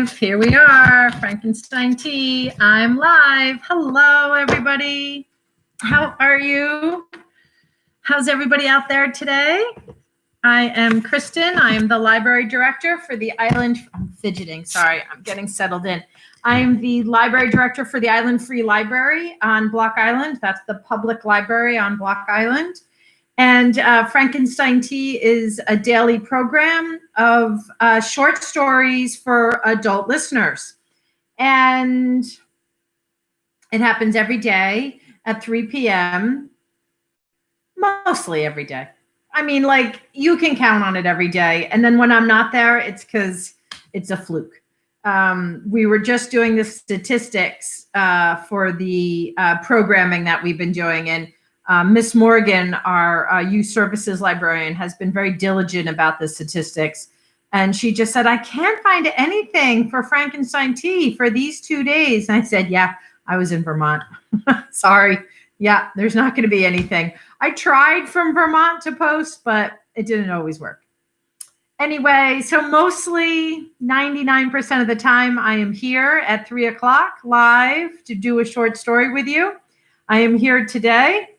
live. Here we are, Frankenstein Tea. I'm live. Hello, everybody. How are you? How's everybody out there today? I am Kristen. I am the library director for the Island. I'm fidgeting. Sorry, I'm getting settled in. I am the library director for the Island Free Library on Block Island. That's the public library on Block Island. And Frankenstein Tea is a daily program of short stories for adult listeners. And it happens every day at 3 p.m., mostly every day. I mean, like, you can count on it every day. And then when I'm not there, it's because it's a fluke. We were just doing the statistics for the programming that we've been doing. And Miss Morgan, our youth services librarian, has been very diligent about the statistics. And she just said, I can't find anything for Frankenstein Tea for these 2 days. And I said, yeah, I was in Vermont. Sorry. Yeah, there's not going to be anything. I tried from Vermont to post, but it didn't always work. Anyway, so mostly 99% of the time I am here at 3 o'clock live to do a short story with you. I am here today.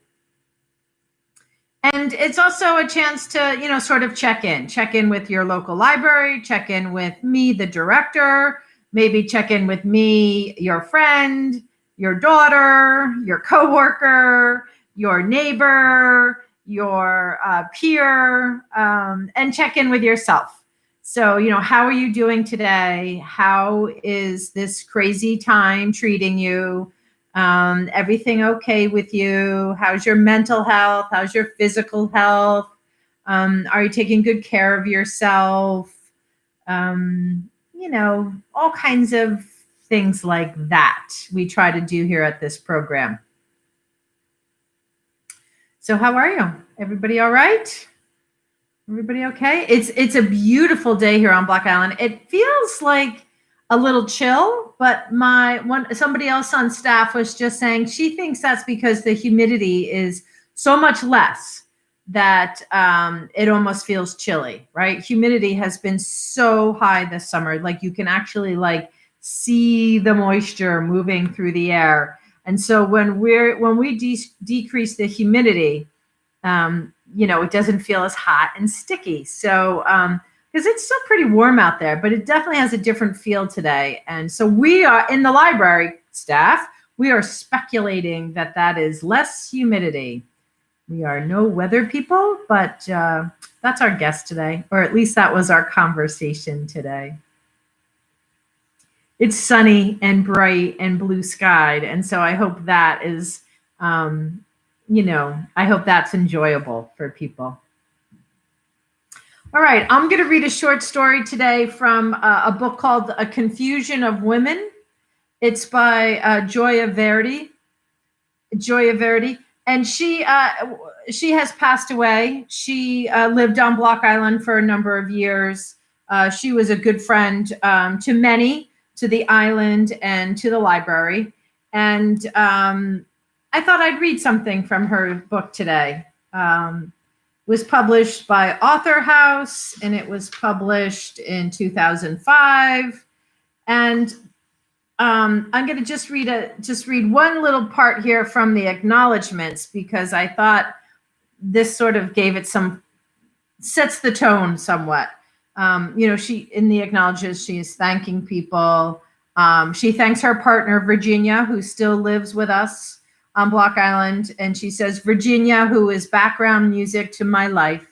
And it's also a chance to, sort of check in with your local library, check in with me, the director, maybe check in with me, your friend, your daughter, your coworker, your neighbor, your peer, and check in with yourself. So, how are you doing today? How is this crazy time treating you? Everything okay with you? How's your mental health? How's your physical health? Are you taking good care of yourself? All kinds of things like that we try to do here at this program. So how are you? Everybody all right? Everybody okay? It's a beautiful day here on Block Island. It feels like a little chill, but somebody else on staff was just saying she thinks that's because the humidity is so much less that it almost feels chilly, right? Humidity has been so high this summer, like you can actually see the moisture moving through the air. And so when we decrease the humidity, it doesn't feel as hot and sticky. So because it's still pretty warm out there, but it definitely has a different feel today. And so we are, in the library staff, we are speculating that is less humidity. We are no weather people, but that's our guess today, or at least that was our conversation today. It's sunny and bright and blue skied. And so I hope that is, I hope that's enjoyable for people. All right, I'm going to read a short story today from a book called A Confusion of Women. It's by Joya Verdi. And she has passed away. She lived on Block Island for a number of years. She was a good friend to many, to the island and to the library. And I thought I'd read something from her book today. Was published by Author House, and it was published in 2005. And I'm going to just read one little part here from the acknowledgments, because I thought this sort of sets the tone somewhat. She, in the acknowledges, she is thanking people. She thanks her partner, Virginia, who still lives with us on Block Island. And she says, Virginia, who is background music to my life.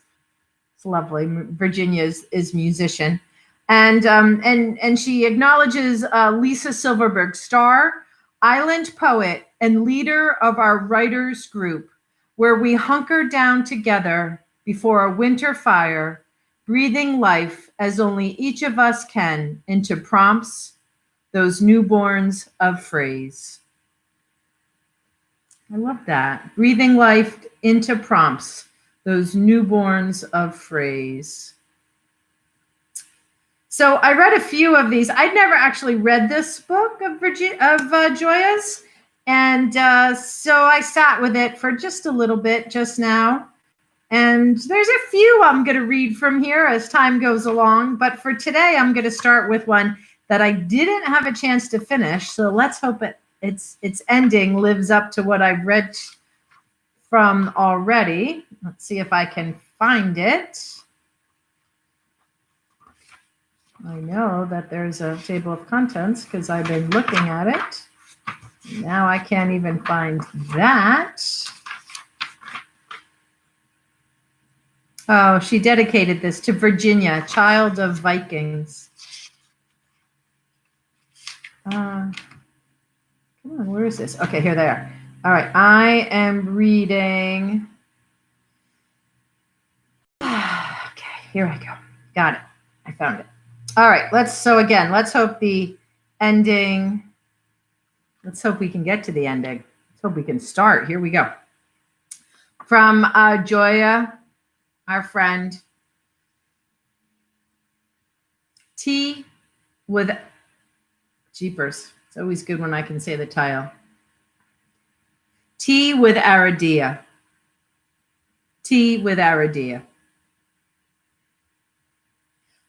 It's lovely. Virginia is musician. And she acknowledges Lisa Silverberg, star, island poet, and leader of our writers group, where we hunker down together before a winter fire, breathing life as only each of us can into prompts, those newborns of phrase. I love that. Breathing life into prompts, those newborns of phrase. So I read a few of these. I'd never actually read this book of Joya's. And so I sat with it for just a little bit just now. And there's a few I'm going to read from here as time goes along. But for today, I'm going to start with one that I didn't have a chance to finish. So let's hope its ending lives up to what I've read from already. Let's see if I can find it. I know that there's a table of contents because I've been looking at it. Now I can't even find that. Oh, she dedicated this to Virginia, child of Vikings. Come on, where is this? Okay, here they are. All right, I am reading. Okay, here I go. Got it. I found it. All right, let's hope the ending, let's hope we can get to the ending. Let's hope we can start. Here we go. From Joya, our friend. Tea with Jeepers. It's always good when I can say the title. Tea with Aradia. Tea with Aradia.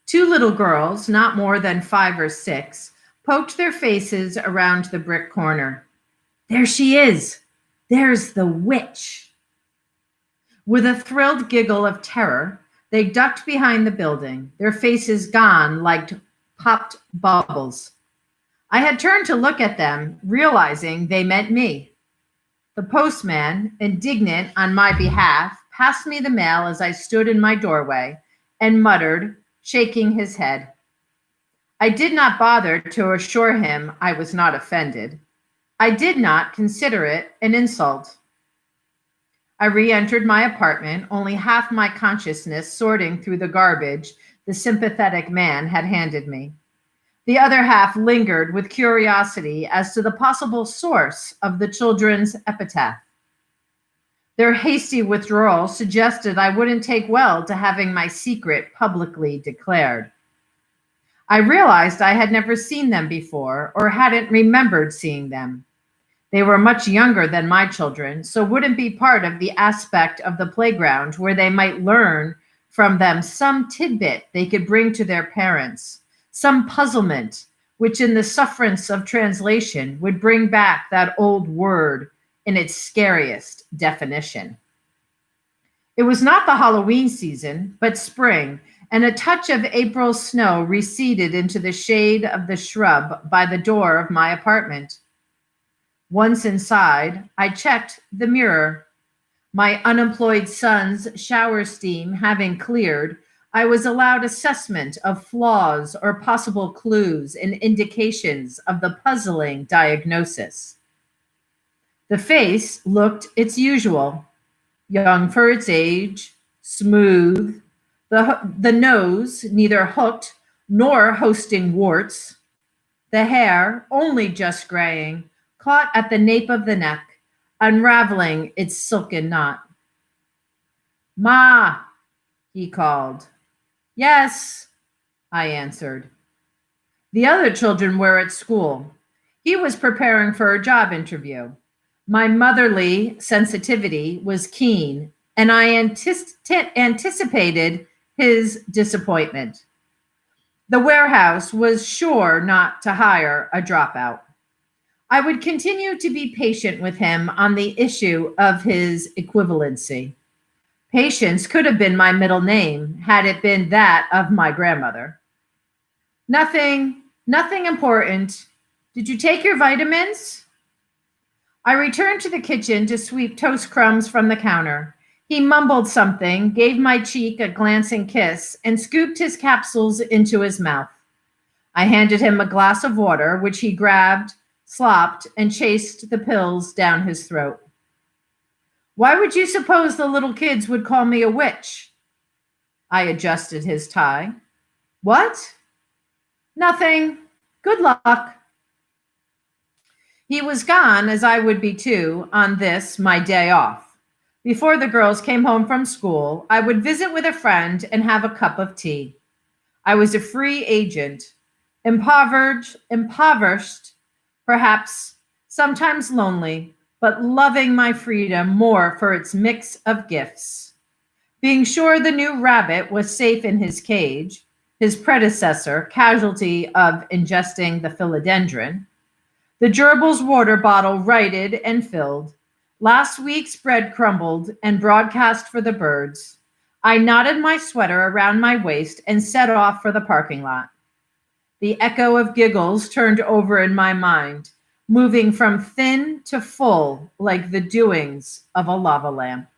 Two little girls, not more than 5 or 6, poked their faces around the brick corner. There she is. There's the witch. With a thrilled giggle of terror, they ducked behind the building, their faces gone like popped bubbles. I had turned to look at them, realizing they meant me. The postman, indignant on my behalf, passed me the mail as I stood in my doorway and muttered, shaking his head. I did not bother to assure him I was not offended. I did not consider it an insult. I re-entered my apartment, only half my consciousness sorting through the garbage the sympathetic man had handed me. The other half lingered with curiosity as to the possible source of the children's epitaph. Their hasty withdrawal suggested I wouldn't take well to having my secret publicly declared. I realized I had never seen them before or hadn't remembered seeing them. They were much younger than my children, so wouldn't be part of the aspect of the playground where they might learn from them some tidbit they could bring to their parents, some puzzlement, which in the sufferance of translation would bring back that old word in its scariest definition. It was not the Halloween season, but spring, and a touch of April snow receded into the shade of the shrub by the door of my apartment. Once inside, I checked the mirror. My unemployed son's shower steam having cleared, I was allowed assessment of flaws or possible clues and indications of the puzzling diagnosis. The face looked its usual, young for its age, smooth, the nose neither hooked nor hosting warts, the hair only just graying, caught at the nape of the neck, unraveling its silken knot. Ma, he called. Yes, I answered. The other children were at school. He was preparing for a job interview. My motherly sensitivity was keen, and I anticipated his disappointment. The warehouse was sure not to hire a dropout. I would continue to be patient with him on the issue of his equivalency. Patience could have been my middle name had it been that of my grandmother. Nothing important. Did you take your vitamins? I returned to the kitchen to sweep toast crumbs from the counter. He mumbled something, gave my cheek a glancing kiss, and scooped his capsules into his mouth. I handed him a glass of water, which he grabbed, slopped, and chased the pills down his throat. Why would you suppose the little kids would call me a witch? I adjusted his tie. What? Nothing. Good luck. He was gone, as I would be too, on this, my day off. Before the girls came home from school, I would visit with a friend and have a cup of tea. I was a free agent, impoverished, perhaps sometimes lonely, but loving my freedom more for its mix of gifts. Being sure the new rabbit was safe in his cage, his predecessor, casualty of ingesting the philodendron. The gerbil's water bottle righted and filled. Last week's bread crumbled and broadcast for the birds. I knotted my sweater around my waist and set off for the parking lot. The echo of giggles turned over in my mind, moving from thin to full like the doings of a lava lamp.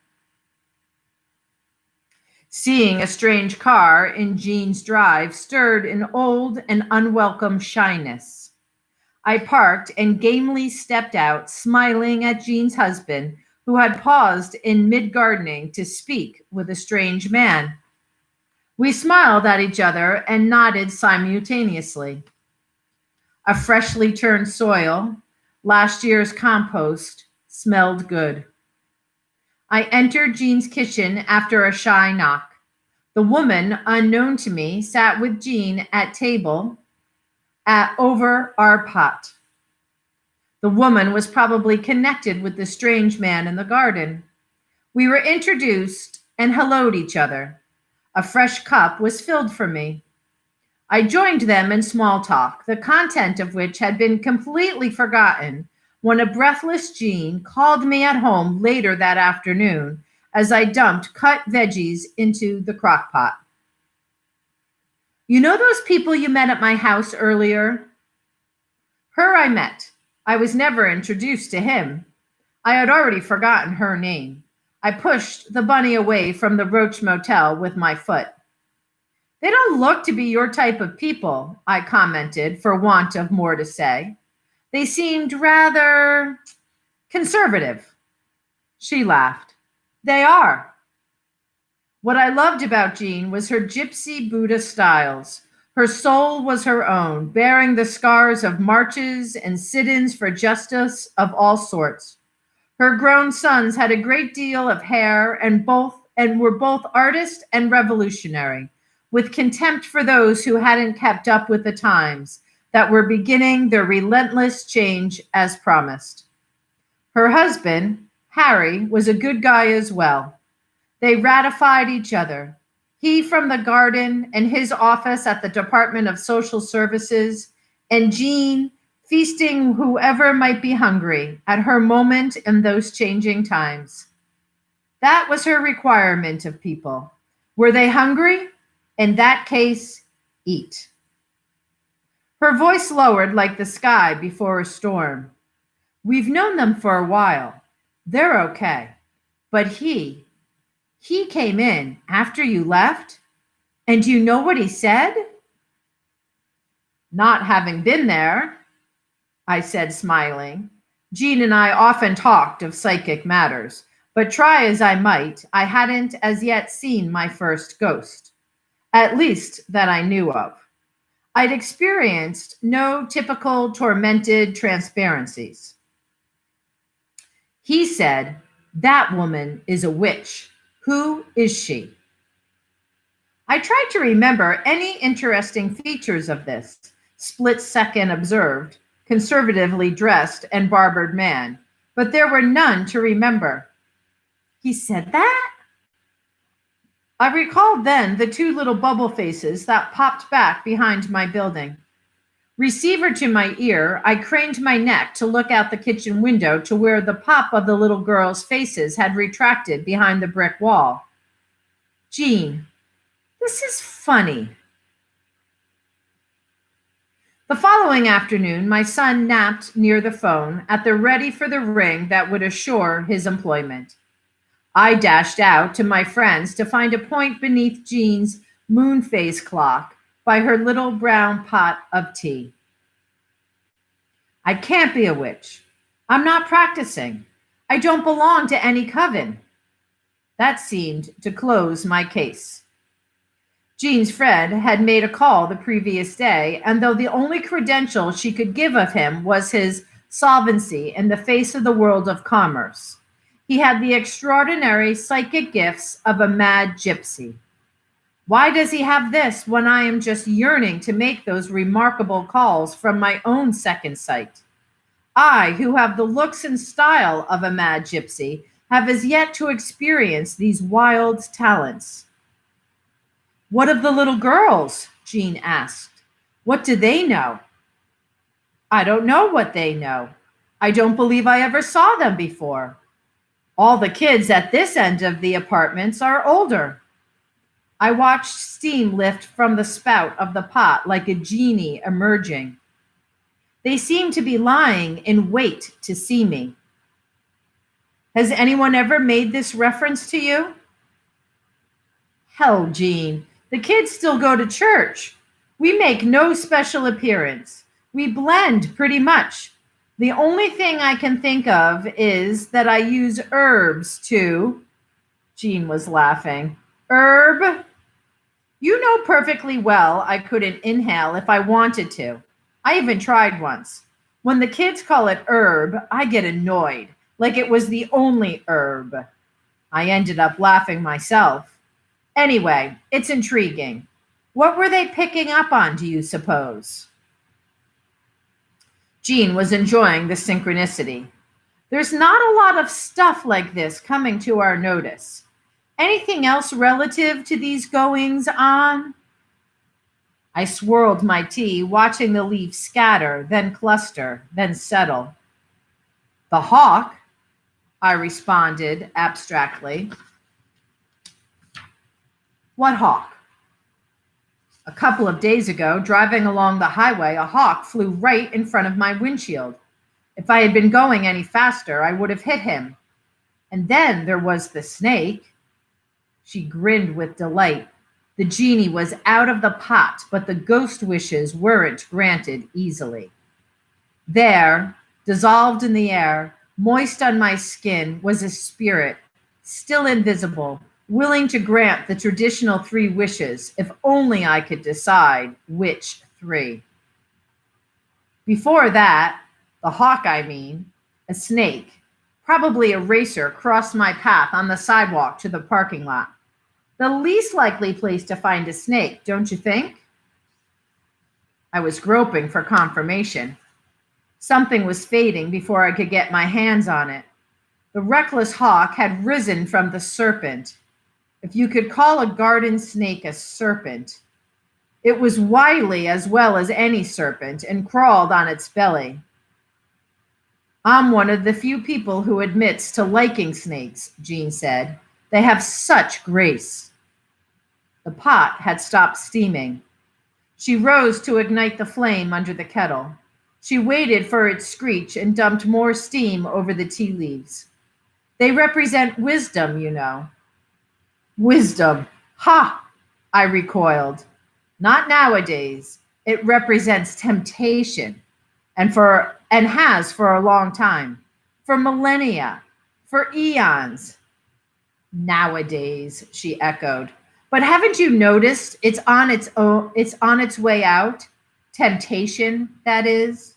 Seeing a strange car in Jean's drive stirred an old and unwelcome shyness. I parked and gamely stepped out, smiling at Jean's husband, who had paused in mid-gardening to speak with a strange man. We smiled at each other and nodded simultaneously. A freshly turned soil, last year's compost, smelled good. I entered Jean's kitchen after a shy knock. The woman, unknown to me, sat with Jean at table over our pot. The woman was probably connected with the strange man in the garden. We were introduced and helloed each other. A fresh cup was filled for me. I joined them in small talk, the content of which had been completely forgotten when a breathless Jean called me at home later that afternoon as I dumped cut veggies into the crock pot. You know those people you met at my house earlier? Her I met. I was never introduced to him. I had already forgotten her name. I pushed the bunny away from the Roach Motel with my foot. They don't look to be your type of people, I commented, for want of more to say. They seemed rather conservative. She laughed. They are. What I loved about Jean was her gypsy Buddha styles. Her soul was her own, bearing the scars of marches and sit-ins for justice of all sorts. Her grown sons had a great deal of hair and were both artist and revolutionary, with contempt for those who hadn't kept up with the times that were beginning their relentless change as promised. Her husband, Harry, was a good guy as well. They ratified each other. He from the garden and his office at the Department of Social Services, and Jean feasting whoever might be hungry at her moment in those changing times. That was her requirement of people. Were they hungry? In that case, eat. Her voice lowered like the sky before a storm. We've known them for a while. They're okay. But he came in after you left, and do you know what he said? Not having been there, I said, smiling. Jean and I often talked of psychic matters, but try as I might, I hadn't as yet seen my first ghost, at least that I knew of. I'd experienced no typical tormented transparencies. He said, that woman is a witch. Who is she? I tried to remember any interesting features of this split-second observed, conservatively dressed and barbered man, but there were none to remember. He said that? I recalled then the two little bubble faces that popped back behind my building. Receiver to my ear, I craned my neck to look out the kitchen window to where the pop of the little girls' faces had retracted behind the brick wall. Jean, this is funny. The following afternoon, my son napped near the phone at the ready for the ring that would assure his employment. I dashed out to my friends to find a point beneath Jean's moon phase clock by her little brown pot of tea. I can't be a witch. I'm not practicing. I don't belong to any coven. That seemed to close my case. Jean's friend had made a call the previous day, and though the only credential she could give of him was his solvency in the face of the world of commerce, he had the extraordinary psychic gifts of a mad gypsy. Why does he have this when I am just yearning to make those remarkable calls from my own second sight? I, who have the looks and style of a mad gypsy, have as yet to experience these wild talents. What of the little girls? Jean asked. What do they know? I don't know what they know. I don't believe I ever saw them before. All the kids at this end of the apartments are older. I watched steam lift from the spout of the pot like a genie emerging. They seem to be lying in wait to see me. Has anyone ever made this reference to you? Hell, Jean, the kids still go to church. We make no special appearance. We blend pretty much. The only thing I can think of is that I use herbs to. Jean was laughing. Herb? You know perfectly well I couldn't inhale if I wanted to. I even tried once. When the kids call it herb, I get annoyed, like it was the only herb. I ended up laughing myself. Anyway, it's intriguing. What were they picking up on, do you suppose? Jean was enjoying the synchronicity. There's not a lot of stuff like this coming to our notice. Anything else relative to these goings on? I swirled my tea, watching the leaves scatter, then cluster, then settle. The hawk, I responded abstractly. What hawk? A couple of days ago, driving along the highway, a hawk flew right in front of my windshield. If I had been going any faster, I would have hit him. And then there was the snake. She grinned with delight. The genie was out of the pot, but the ghost wishes weren't granted easily. There, dissolved in the air, moist on my skin, was a spirit, still invisible, willing to grant the traditional 3 wishes, if only I could decide which 3. Before that, the hawk, a snake, probably a racer, crossed my path on the sidewalk to the parking lot. The least likely place to find a snake, don't you think? I was groping for confirmation. Something was fading before I could get my hands on it. The reckless hawk had risen from the serpent. If you could call a garden snake a serpent. It was wily as well as any serpent and crawled on its belly. I'm one of the few people who admits to liking snakes, Jean said. They have such grace. The pot had stopped steaming. She rose to ignite the flame under the kettle. She waited for its screech and dumped more steam over the tea leaves. They represent wisdom, you know. Wisdom. Ha! I recoiled. Not nowadays. It represents temptation, and has for a long time, for millennia, for eons. Nowadays, she echoed. But haven't you noticed it's on its way out? Temptation, that is.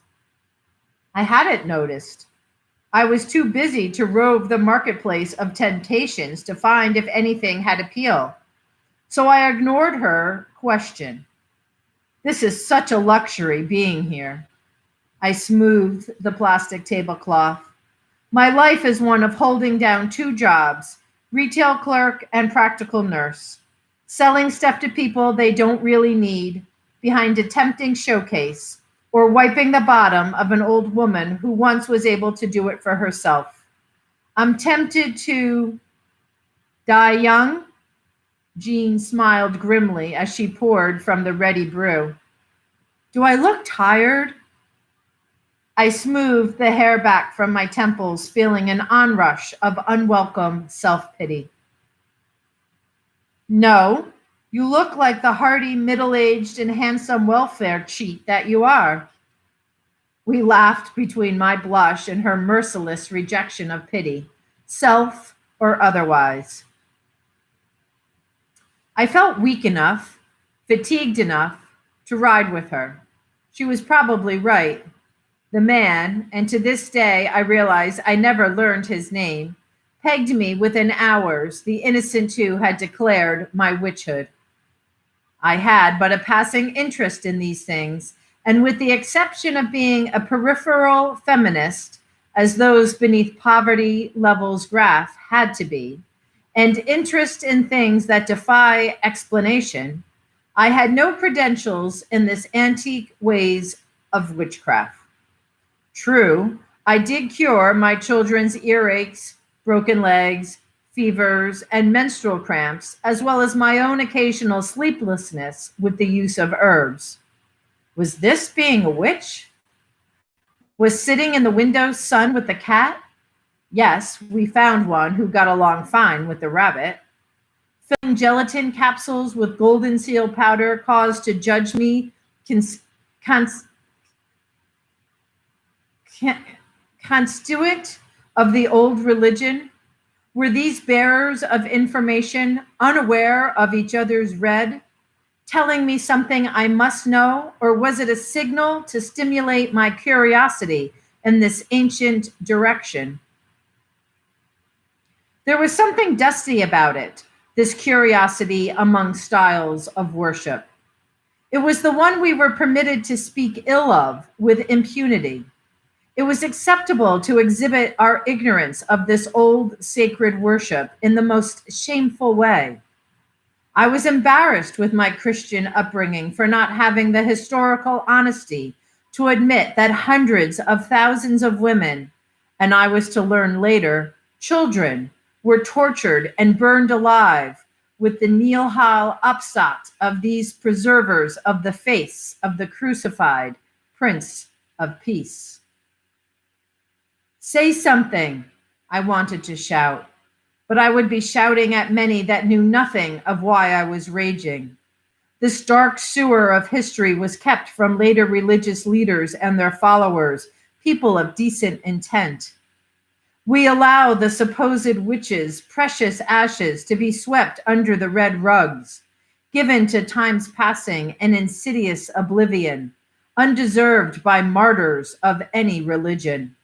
I hadn't noticed. I was too busy to rove the marketplace of temptations to find if anything had appeal. So I ignored her question. This is such a luxury being here. I smoothed the plastic tablecloth. My life is one of holding down 2 jobs, retail clerk and practical nurse, selling stuff to people they don't really need behind a tempting showcase, or wiping the bottom of an old woman who once was able to do it for herself. I'm tempted to die young. Jean smiled grimly as she poured from the ready brew. Do I look tired? I smoothed the hair back from my temples, feeling an onrush of unwelcome self-pity. No, you look like the hearty, middle-aged, and handsome welfare cheat that you are. We laughed between my blush and her merciless rejection of pity, self or otherwise. I felt weak enough, fatigued enough, to ride with her. She was probably right. The man, and to this day I realize I never learned his name, pegged me within hours the innocent 2 had declared my witchhood. I had but a passing interest in these things, and with the exception of being a peripheral feminist, as those beneath poverty level's graph had to be, and interest in things that defy explanation, I had no credentials in this antique ways of witchcraft. True, I did cure my children's earaches, broken legs, fevers, and menstrual cramps, as well as my own occasional sleeplessness with the use of herbs. Was this being a witch? Was sitting in the window sun with the cat? Yes, we found one who got along fine with the rabbit. Filling gelatin capsules with golden seal powder caused to judge me cons- cons- constituent of the old religion? Were these bearers of information unaware of each other's read, telling me something I must know, or was it a signal to stimulate my curiosity in this ancient direction? There was something dusty about it, this curiosity among styles of worship. It was the one we were permitted to speak ill of with impunity. It was acceptable to exhibit our ignorance of this old sacred worship in the most shameful way. I was embarrassed with my Christian upbringing for not having the historical honesty to admit that hundreds of thousands of women, and I was to learn later, children, were tortured and burned alive with the nihil upshot of these preservers of the face of the crucified Prince of Peace. Say something, I wanted to shout, but I would be shouting at many that knew nothing of why I was raging. This dark sewer of history was kept from later religious leaders and their followers, people of decent intent. We allow the supposed witches' precious ashes to be swept under the red rugs, given to time's passing and insidious oblivion, undeserved by martyrs of any religion.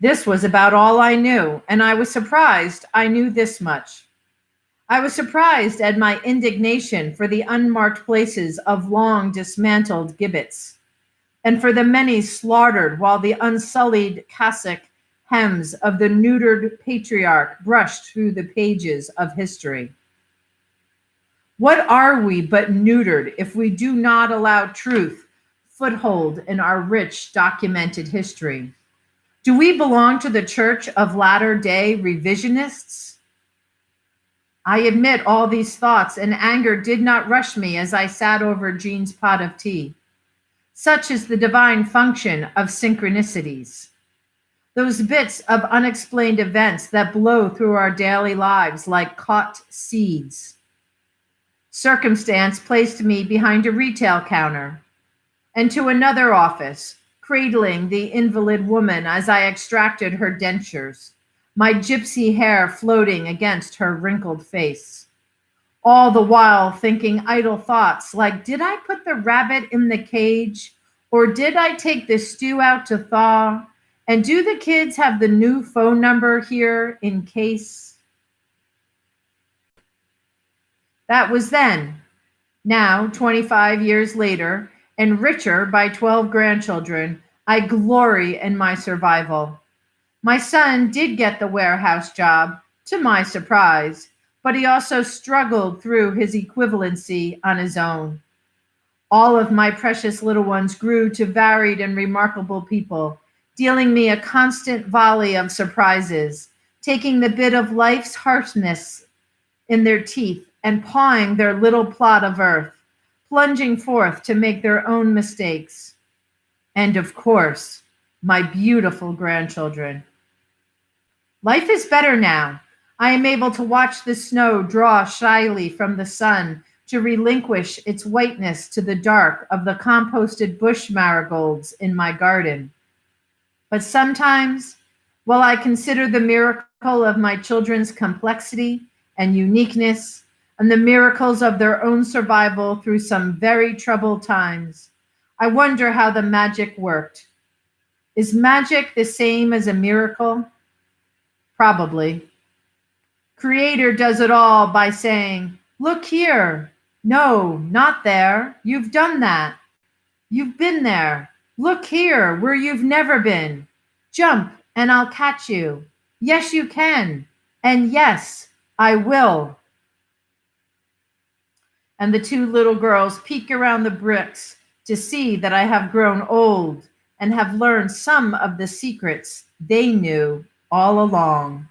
This was about all I knew, and I was surprised I knew this much. I was surprised at my indignation for the unmarked places of long dismantled gibbets, and for the many slaughtered while the unsullied cassock hems of the neutered patriarch brushed through the pages of history. What are we but neutered if we do not allow truth foothold in our rich documented history? Do we belong to the Church of Latter-day Revisionists? I admit all these thoughts and anger did not rush me as I sat over Jean's pot of tea. Such is the divine function of synchronicities. Those bits of unexplained events that blow through our daily lives like caught seeds. Circumstance placed me behind a retail counter and to another office, cradling the invalid woman as I extracted her dentures, my gypsy hair floating against her wrinkled face. All the while thinking idle thoughts like, did I put the rabbit in the cage? Or did I take the stew out to thaw? And do the kids have the new phone number here in case? That was then. Now, 25 years later, and richer by 12 grandchildren, I glory in my survival. My son did get the warehouse job, to my surprise, but he also struggled through his equivalency on his own. All of my precious little ones grew to varied and remarkable people, dealing me a constant volley of surprises, taking the bit of life's harshness in their teeth and pawing their little plot of earth, plunging forth to make their own mistakes. And of course, my beautiful grandchildren. Life is better now. I am able to watch the snow draw shyly from the sun to relinquish its whiteness to the dark of the composted bush marigolds in my garden. But sometimes, while I consider the miracle of my children's complexity and uniqueness, and the miracles of their own survival through some very troubled times, I wonder how the magic worked. Is magic the same as a miracle? Probably. Creator does it all by saying, look here. No, not there. You've done that. You've been there. Look here where you've never been. Jump and I'll catch you. Yes, you can. And yes, I will. And the two little girls peek around the bricks to see that I have grown old and have learned some of the secrets they knew all along.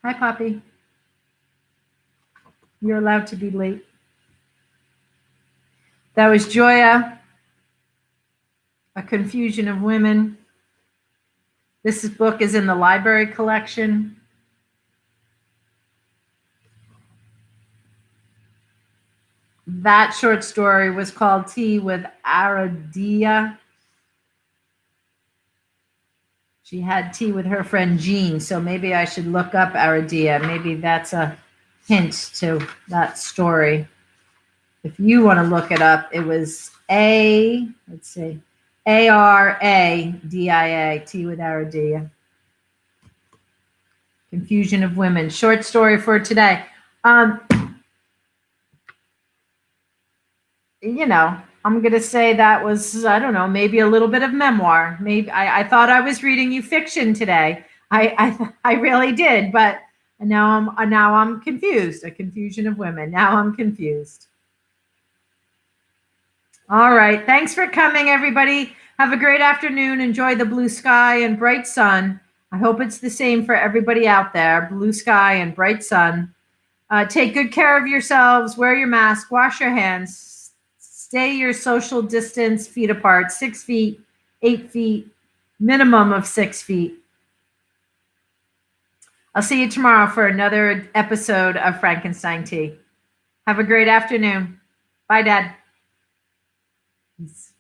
Hi, Poppy. You're allowed to be late. That was Joya, A Confusion of Women. This book is in the library collection. That short story was called Tea with Aradia. She had tea with her friend Jean, so maybe I should look up Aradia. Maybe that's a hint to that story. If you want to look it up, it was let's see, Aradia, Tea with Aradia. Confusion of Women. Short story for today. I'm going to say that was, I don't know, maybe a little bit of memoir. Maybe I thought I was reading you fiction today. I really did, but now I'm confused. A Confusion of Women. Now I'm confused. All right. Thanks for coming, everybody. Have a great afternoon. Enjoy the blue sky and bright sun. I hope it's the same for everybody out there. Blue sky and bright sun. Take good care of yourselves. Wear your mask. Wash your hands. Stay your social distance, feet apart, 6 feet, 8 feet, minimum of 6 feet. I'll see you tomorrow for another episode of Frankenstein Tea. Have a great afternoon. Bye, Dad. Peace.